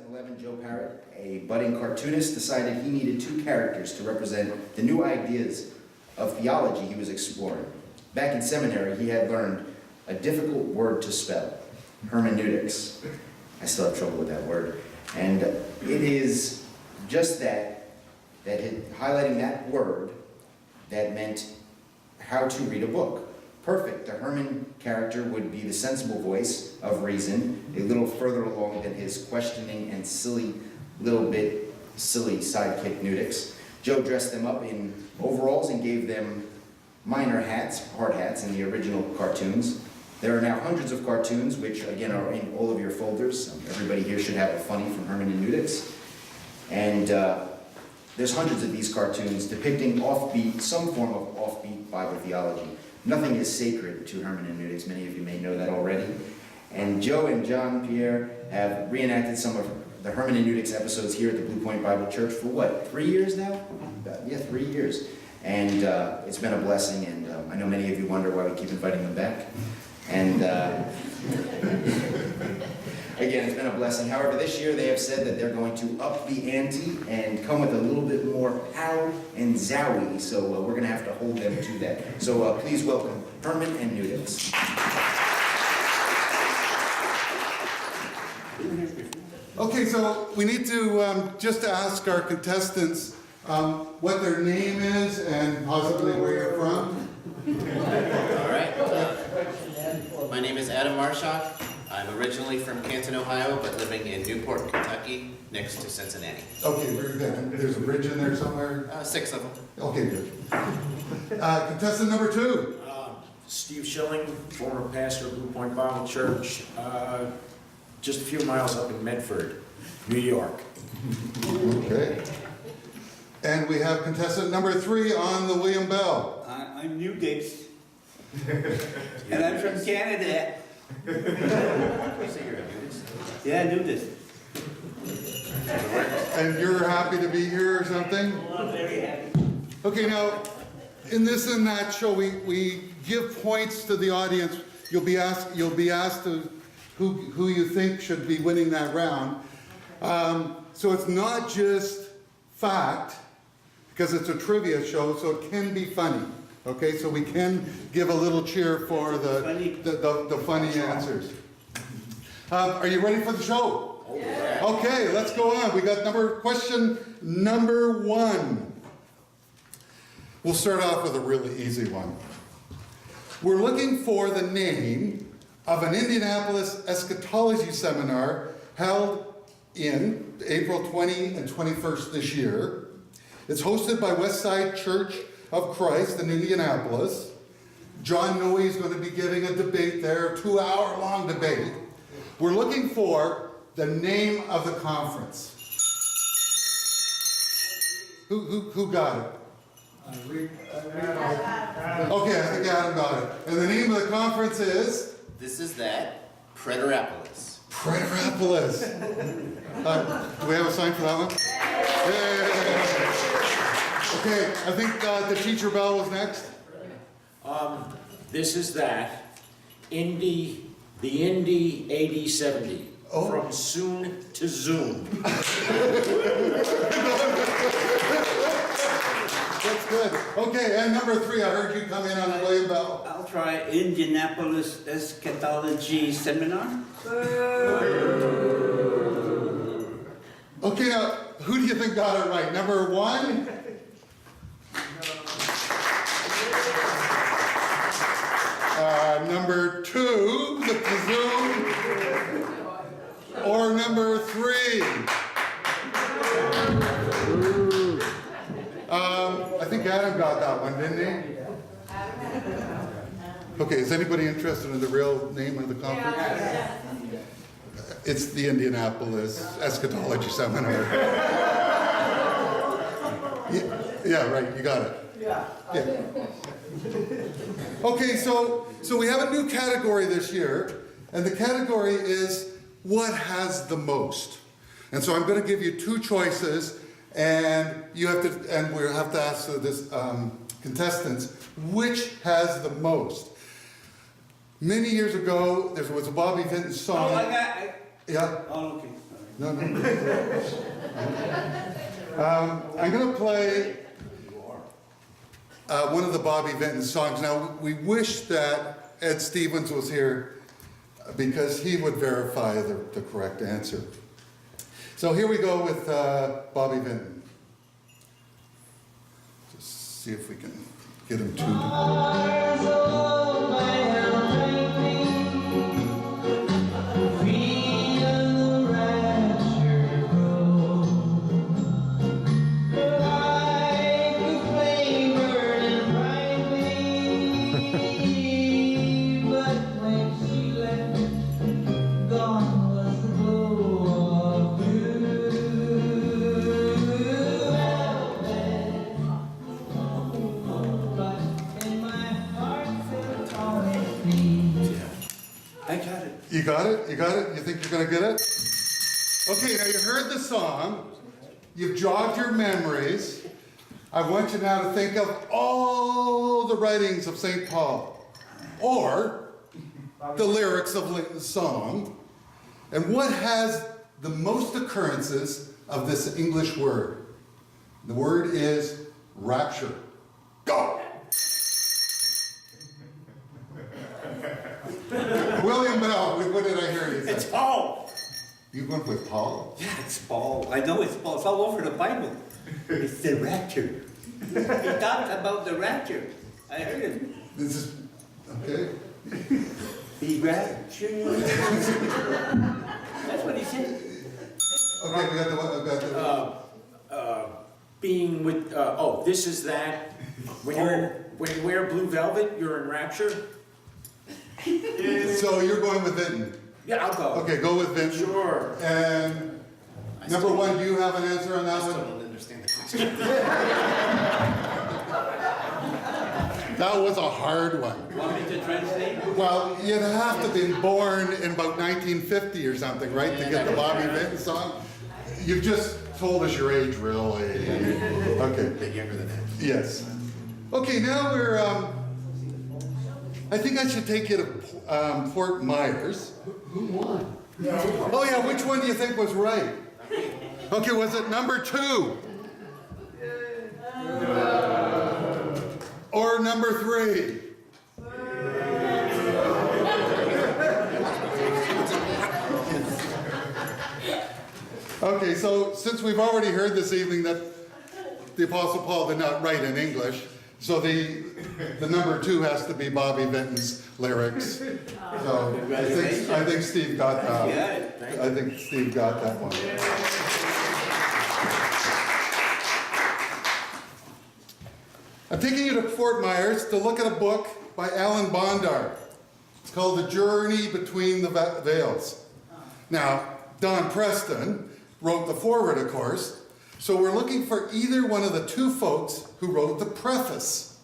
2011, Joe Perrott, a budding cartoonist, decided he needed two characters to represent the new ideas of theology he was exploring. Back in seminary, he had learned a difficult word to spell, Herman and Nudix. I still have trouble with that word. And it is just highlighting that word that meant how to read a book. Perfect. The Herman character would be the sensible voice of reason, a little further along than his questioning and little bit silly sidekick Nudix. Joe dressed them up in overalls and gave them minor hats, hard hats, in the original cartoons. There are now hundreds of cartoons, which again are in all of your folders. Everybody here should have a funny from Herman and Nudix. And there's hundreds of these cartoons depicting offbeat, some form of offbeat Bible theology. Nothing is sacred to Herman and Nudix. Many of you may know that already. And Joe and Jean-Pierre have reenacted some of the Herman and Nudix episodes here at the Blue Point Bible Church for what, 3 years now? Yeah, 3 years. And it's been a blessing, and I know many of you wonder why we keep inviting them back. And again, it's been a blessing. However, this year they have said that they're going to up the ante and come with a little bit more pow and zowie, so we're going to have to hold them to that. So please welcome Herman and Nudix. Okay, so we need to just ask our contestants what their name is and possibly where you're from. All right. My name is Adam Marshak. I'm originally from Canton, Ohio, but living in Newport, Kentucky, next to Cincinnati. Okay, very good. There's a bridge in there somewhere? 6 of them. Okay, good. Contestant number 2. Steve Schilling, former pastor of Blue Point Bible Church, just a few miles up in Medford, New York. Okay. And we have contestant number 3 on the William Bell. I'm Nudix. And I'm from Canada. You say you're a nudist? Yeah, Nudix. And you're happy to be here or something? I'm very happy. Okay, now, in this and that show, we give points to the audience. You'll be asked to who you think should be winning that round. So it's not just fact, because it's a trivia show, so it can be funny. Okay, so we can give a little cheer for the funny answers. Are you ready for the show? Yeah. Okay, let's go on. We got question number 1. We'll start off with a really easy one. We're looking for the name of an Indianapolis eschatology seminar held in April 20 and 21st this year. It's hosted by Westside Church of Christ in Indianapolis. John Noe is going to be giving a debate there, a 2-hour-long debate. We're looking for the name of the conference. Who got it? Okay, I think Adam got it. And the name of the conference is? This is that. Preterism. Preterism. Do we have a sign for that one? Yeah. Okay, I think the teacher bell was next. This is that. The Indy AD70. Oh. From soon to Zoom. That's good. Okay, and number 3, I heard you come in on the William Bell. I'll try Indianapolis Eschatology Seminar. Okay, now, who do you think got it right? Number 1? Number 2, the presume, or number 3? I think Adam got that one, didn't he? Okay, is anybody interested in the real name of the conference? It's the Indianapolis Eschatology Seminar. Yeah, right, you got it. Yeah. Okay, so we have a new category this year, and the category is what has the most. And so I'm going to give you 2 choices, and we have to ask this contestants which has the most. Many years ago, there was a Bobby Vinton song. Oh, I got. Yeah. Oh, okay. No. I'm going to play one of the Bobby Vinton songs. Now, we wish that Ed Stevens was here because he would verify the correct answer. So here we go with Bobby Vinton. Just see if we can get him tuned. You got it? You got it? You think you're going to get it? Okay, now you heard the song. You've jogged your memories. I want you now to think of all the writings of St. Paul, or the lyrics of the song, and what has the most occurrences of this English word. The word is rapture. Go! William Bell, what did I hear you say? It's Paul. You went with Paul? Yeah, it's Paul. I know it's Paul. It's all over the Bible. It's the rapture. He talked about the rapture. I heard him. This is, okay. The rapture. That's what he said. Okay, we got the one, we got the Being with, this is that. When you wear blue velvet, you're in rapture? So you're going with Vinton? Yeah, I'll go. Okay, go with Vinton. Sure. And number one, do you have an answer on I that still one? don't understand the question. That was a hard one. Want me to translate? Well, you'd have to have been born in about 1950 or something, right, to get the Bobby Vinton song? You've just told us your age, really. A Okay, bit younger than that. yes. Okay, now we're, I think I should take you to Fort Myers. Who won? Oh yeah, which one do you think was right? Okay, was it number 2? Or number 3? Okay, so since we've already heard this evening that the Apostle Paul did not write in English, so the number 2 has to be Bobby Vinton's lyrics. So I think Steve got that. Yeah. I think Steve got that one. I'm taking you to Fort Myers to look at a book by Alan Bondar. It's called The Journey Between the Veils. Now, Don Preston wrote the foreword, of course, so we're looking for either one of the 2 folks who wrote the preface.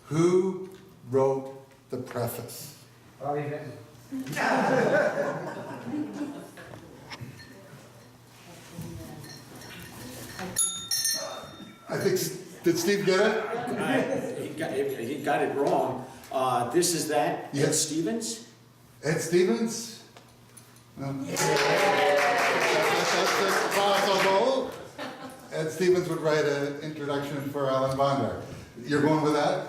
Who wrote the preface? Bobby Vinton. I think, did Steve get it? He got it wrong. This is that, Ed Yes. Stevens? Ed Stevens? That's possible. Ed Stevens would write an introduction for Alan Bondar. You're going with that?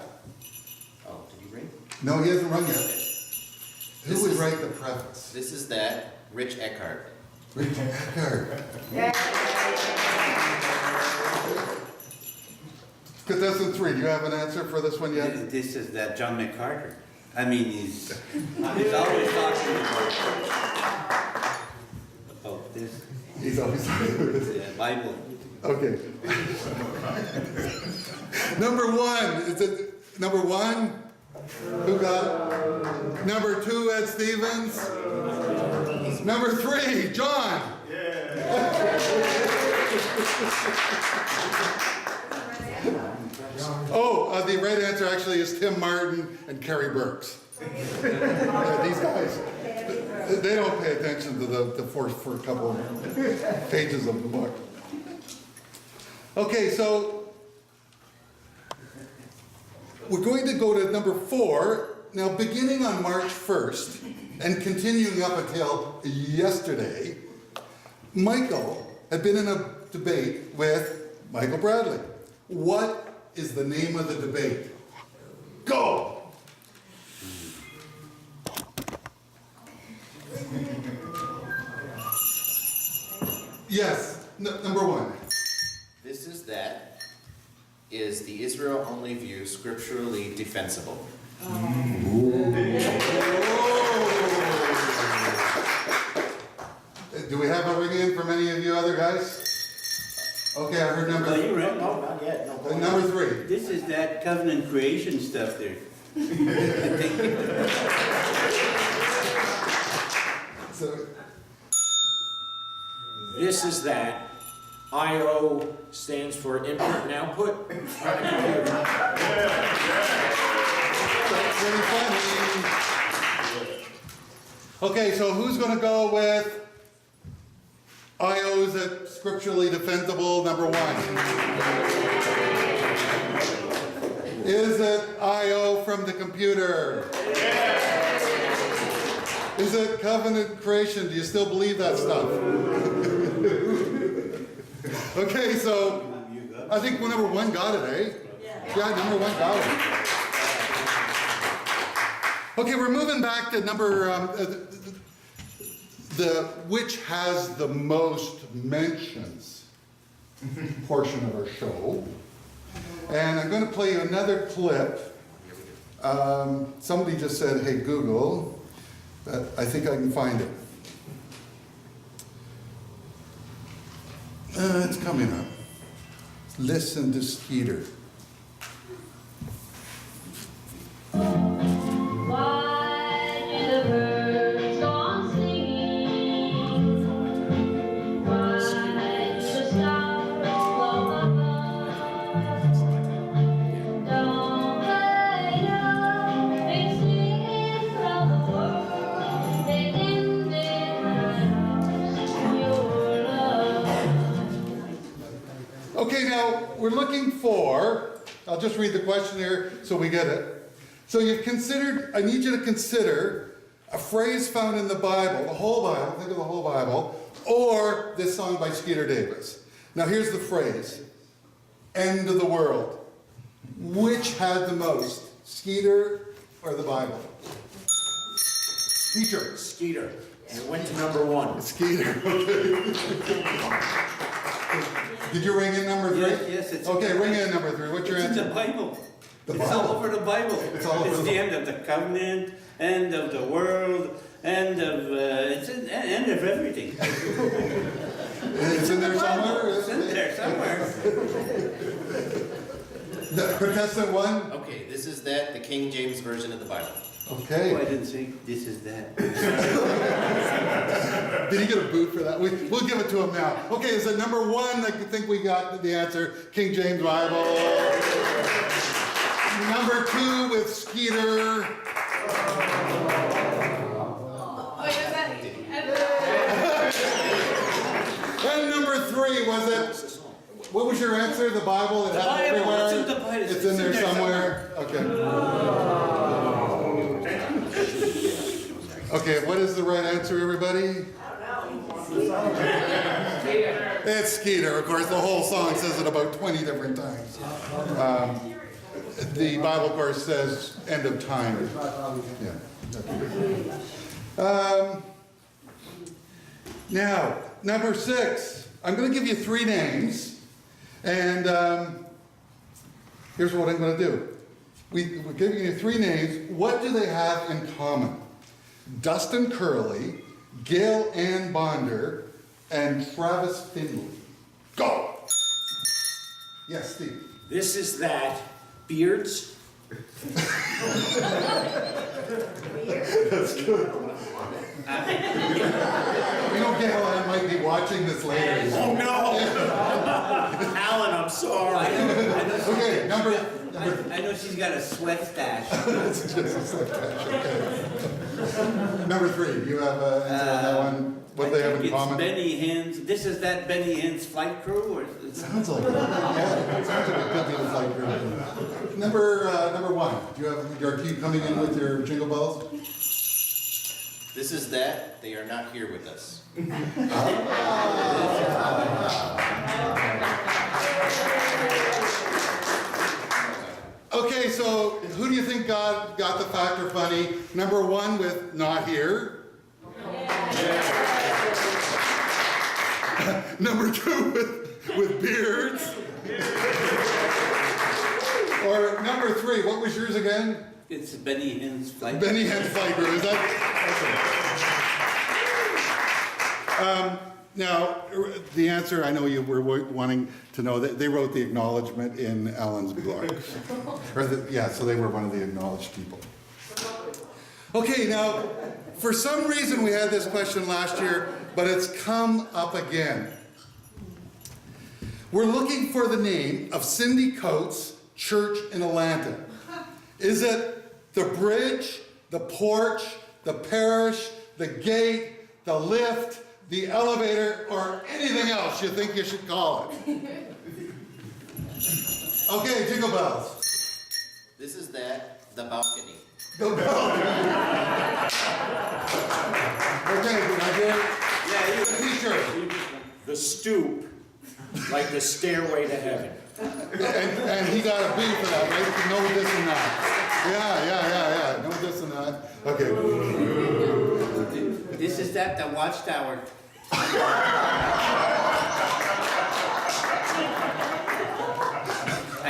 Oh, did you ring? No, he hasn't run yet. Who This would is- write the preface? This is that, Rich Eckhart. Richard Eckhart. Contestant 3, do you have an answer for this one yet? This is that John MacArthur. I mean, he's always talking about this, He's always the Bible. Okay. Number 1, is it number 1? Who got it? Number 2, Ed Stevens. Number 3, John. Oh, the right answer actually is Tim Martin and Kerry Burks. Yeah, these guys, they don't pay attention to the first couple of pages of the book. Okay, so we're going to go to number 4. Now, beginning on March 1st and continuing up until yesterday, Michael had been in a debate with Michael Bradley. What is the name of the debate? Go! Yes, number one. This is that. Is the Israel-only view scripturally defensible? Do we have a ring in from any of you other guys? Okay, I heard No, number, you're right. No, not yet, no. number three. This is that covenant creation stuff there. So, This is that. I/O stands for input and output. that's pretty funny. Okay, so who's going to go with I/O is it scripturally defensible, number one? Is it I/O from the computer? Is it covenant creation? Do you still believe that stuff? Okay, so I think number one got it, eh? Yeah, number one got it. Okay, we're moving back to number, which has the most mentions portion of our show. And I'm going to play you another clip. Somebody just said, hey, Google, but I think I can find it. It's coming up. Listen to Skeeter. Why do the birds go on singing? Why do the stars glow above? Don't they know they sing from the world? They ended my house to your love. Okay, now we're looking for, I'll just read the question here so we get it. So you've considered, I need you to consider a phrase found in the Bible, the whole Bible, think of the whole Bible, or this song by Skeeter Davis. Now here's the phrase, end of the world. Which had the most, Skeeter or the Bible? Teacher. Skeeter. And it went to number one. Skeeter, okay. Did you ring in number three? Yes, it's. Okay, ring in number three. What's your It's in answer? the Bible. The It's Bible. all over the Bible. It's all over It's the the end of the covenant, end of the world, end of end of everything. It's in there somewhere? It's in there somewhere. The Protestant one? Okay, this is that, the King James Version of the Bible. Oh, I Okay. didn't say this is that. Did he get a boot for that? We'll give it to him now. Okay, is it number one? I think we got the answer. King James Bible. Number two with Skeeter. And number three, was it? What was your answer? The Bible? It The had it Bible, everywhere? it's in the Bible. It's in there somewhere? Okay. Okay, what is the right answer, everybody? It's Skeeter, of course. The whole song says it about 20 different times. The Bible, of course, says end of time. Yeah. Now, number 6. I'm going to give you 3 names, and here's what I'm going to do. We're giving you 3 names. What do they have in common? Dustin Curley, Gail Ann Bonder, and Travis Finley. Go! Yes, Steve. This is that. Beards. That's good. You know, Gail Ann might be watching this later. Oh no! Alan, I'm sorry. Okay, number. I know she's got a sweat stash. It's just a slight touch, okay. Number 3, do you have an answer on that one? What they have in It's common? Benny Hinn's. This is that Benny Hinn's flight crew, or Sounds like it. Yeah, it sounds like it could be a flight crew. Number 1, do you have your cue coming in with your jingle bells? This is that. They are not here with us. Okay, so who do you think got the factor funny? Number one with not here. Number two with beards. Or number three, what was yours again? It's Benny Hinn's flight. Benny Hinn's flight crew, is that? Okay. Now, the answer, I know you were wanting to know, that they wrote the acknowledgement in Alan's blog. So they were one of the acknowledged people. Okay, now, for some reason we had this question last year, but it's come up again. We're looking for the name of Cindy Cote's church in Atlanta. Is it the bridge, the porch, the parish, the gate, the lift, the elevator, or anything else you think you should call it? Okay, jingle bells. This is that. The balcony. The balcony. Okay, did I hear it? Yeah, The t-shirt. The stoop, like the stairway to heaven. And he got a B for that, right? No this and that. Yeah. No this and that. Okay. this is that, the watchtower. I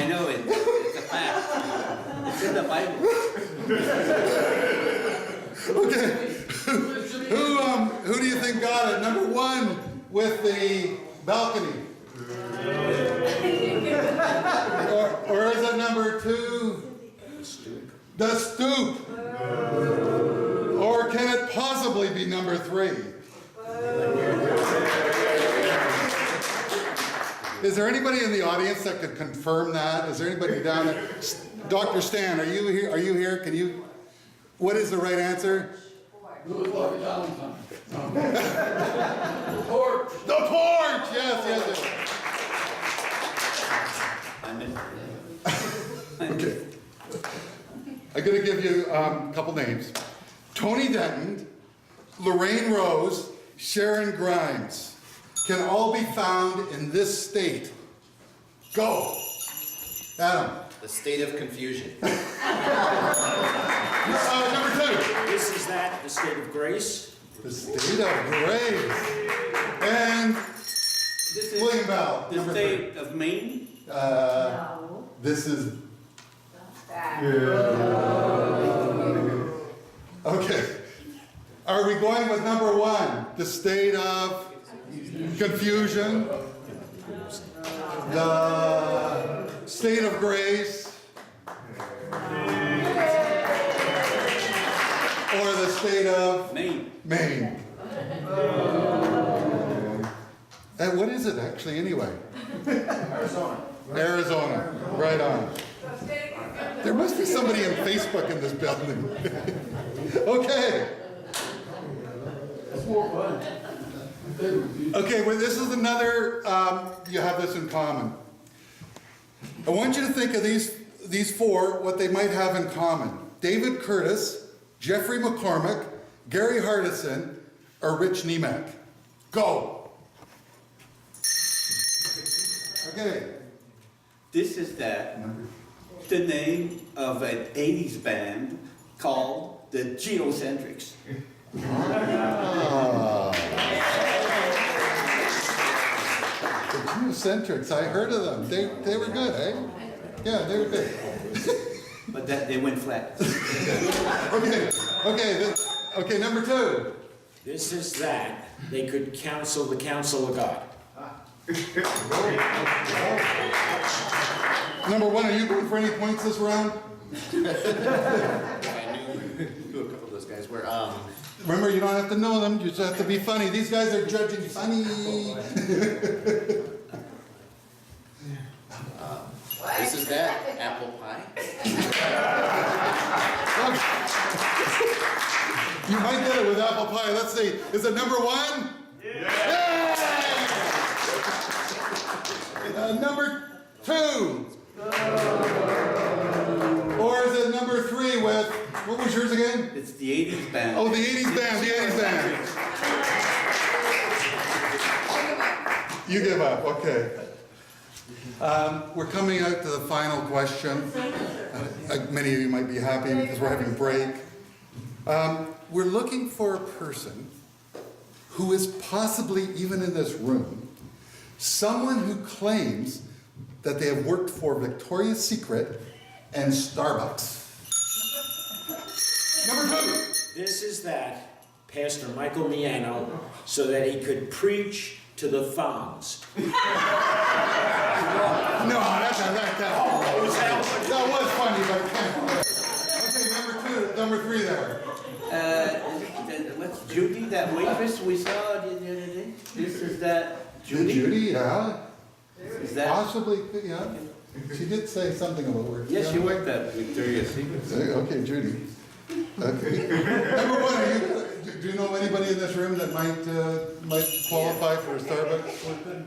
know it. It's a fact. It's in the Bible. Okay. Who do you think got it? Number one with the balcony. Or is it number two? The stoop. Or can it possibly be number three? Is there anybody in the audience that could confirm that? Is there anybody down there? Dr. Stan, are you here? Are you here? Can you? What is the right answer? It was like Valentine. The porch. The porch. Yes. I mean, Okay. I'm going to give you a couple names. Tony Denton, Lorraine Rose, Sharon Grimes can all be found in this state. Go. Adam. The state of confusion. Number two. This is that. The state of grace. The state of grace. And this is William Bell. the Number state of Maine. This is. Okay. Are we going with number one? The state of confusion? The state of grace? Or the state of Maine. Maine? What is it actually anyway? Arizona. Right on. There must be somebody on Facebook in this building. Okay. That's more fun. Okay, well, this is another, you have this in common. I want you to think of these four, what they might have in common. David Curtis, Jeffrey McCormick, Gary Hardison, or Rich Nemec. Go. Okay. This is that. The name of an 80s band called the Geocentrics. The Geocentrics, I heard of them. They were good, eh? Yeah, they were good. But that they went flat. Okay, number two. This is that. They could counsel the counsel of God. Number one, are you going for any points this round? I knew who a couple of those guys were. Remember, you don't have to know them, you just have to be funny. These guys are judging funny. This is that. Apple pie. You might get it with apple pie. Let's see. Is it number one? Yeah! Number two? Or is it number three with What was yours again? It's the 80s band. Oh, the 80s band, the 80s band. You give up, okay. We're coming out to the final question. Many of you might be happy because we're having a break. We're looking for a person who is possibly even in this room, someone who claims that they have worked for Victoria's Secret and Starbucks. Number 2. This is that Pastor Michael Miano, so that he could preach to the thongs. No, that was funny, but it can't. Okay, number 3 there. What's Judy, that waitress we saw the other day? This is that Judy? Judy, yeah. Is that? Possibly, yeah. She did say something about work. Yes, she worked at Victoria's Secret. Okay, Judy. Okay. Number 1, do you know anybody in this room that might qualify for a Starbucks?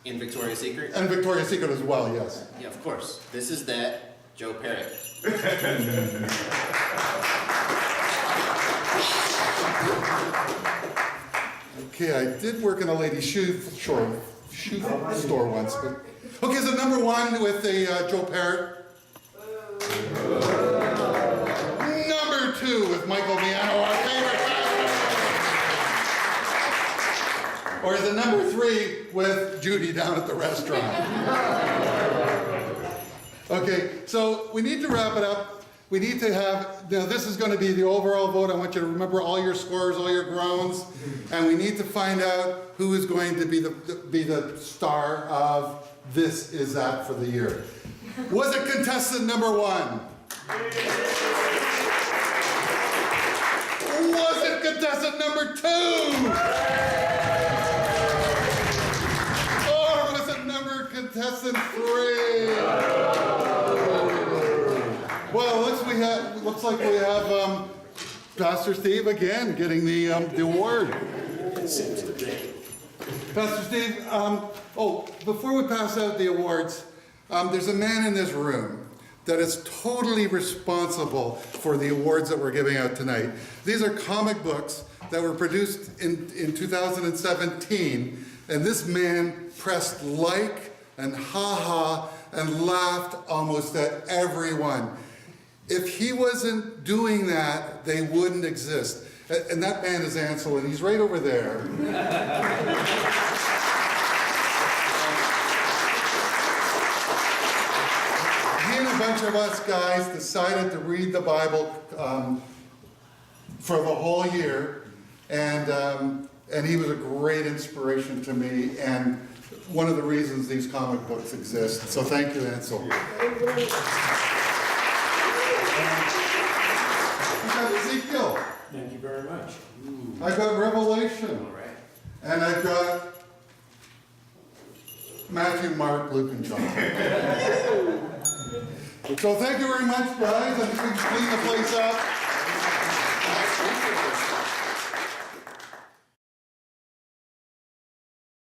In Victoria's Secret? And Victoria's Secret as well, yes. Yeah, of course. This is that Joe Perrott. Okay, I did work in a lady's shoe store once. But... Okay, so number 1 with the Joe Perrott. Number 2 with Michael Miano, our favorite pastor. Or is it number 3 with Judy down at the restaurant? Okay, so we need to wrap it up. We need to have, this is going to be the overall vote. I want you to remember all your scores, all your groans, and we need to find out who is going to be the star of This Is That for the year. Was it contestant number 1? Was it contestant number 2? Or was it contestant 3? Well, looks like we have Pastor Steve again getting the award. Pastor Steve, before we pass out the awards, there's a man in this room that is totally responsible for the awards that we're giving out tonight. These are comic books that were produced in 2017, and this man pressed like and ha-ha and laughed almost at everyone. If he wasn't doing that, they wouldn't exist. And that man is Ansel, and he's right over there. He and a bunch of us guys decided to read the Bible for the whole year, and he was a great inspiration to me, and one of the reasons these comic books exist. So thank you, Ansel. Ezekiel. Thank you very much. I've got Revelation. All right. And I've got Matthew, Mark, Luke, and John. So thank you very much, guys. I think we can clean the place up.